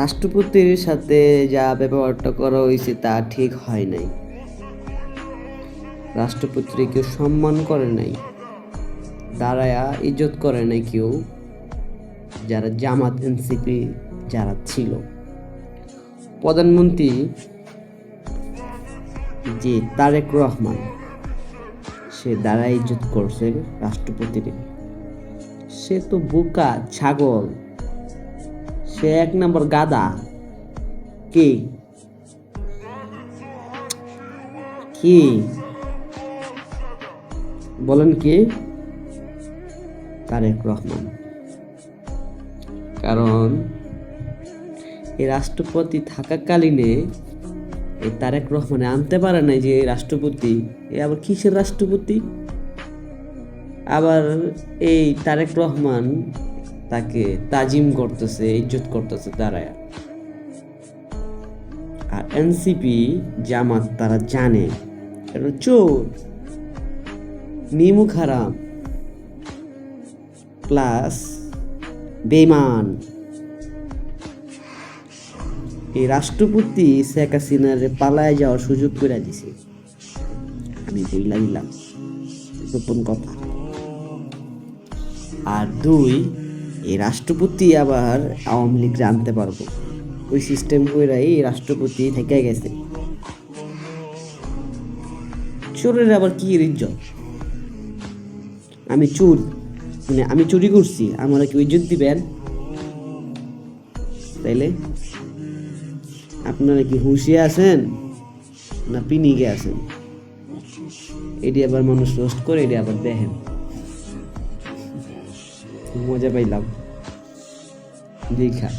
রাষ্ট্রপতির সাথে যা ব্যবহারটা করা হয়েছে তা ঠিক হয় নাই। রাষ্ট্রপতিকে কেউ সম্মান করে নাই, দাঁড়ায়া ইজ্জত করে নাই কেউ, যারা জামাত এনসিপি যারা ছিল। প্রধানমন্ত্রী যে তারেক রহমান, সে দ্বারা ইজ্জত করছে রাষ্ট্রপতির। সে তো বোকা ছাগল, সে এক নম্বর গাধা। কি কি বলেন? কি তারেক রহমান? কারণ এই রাষ্ট্রপতি থাকাকালীনে এই তারেক রহমানে আনতে পারে নাই যে রাষ্ট্রপতি, এ আবার কিসের রাষ্ট্রপতি? আবার এই তারেক রহমান তাকে তাজিম করতেছে, ইজ্জত করতেছে দাঁড়ায়। আর এনসিপি জামাত তারা জানে এটা চোর, নিমুখ হারাম প্লাস বেমান। এই রাষ্ট্রপতি শেখ হাসিনার পালায় যাওয়ার সুযোগ করে দিছে, আমি বইলা দিলাম গোপন কথা। আর দুই, এই রাষ্ট্রপতি আবার আওয়ামী লীগ জানতে পারবো, ওই সিস্টেম করে এই রাষ্ট্রপতি থেকে গেছে। চোরের আবার কি ইজ্জত? আমি চোর, মানে আমি চুরি করছি, আমরা কি ইজ্জত দিবেন? তাইলে আপনারা কি হুঁশিয়ে আছেন না পিনিকে আছেন? এটি আবার মানুষ রোস্ট করে, এটি আবার দেখেন, মজা পাইলাম দেখা।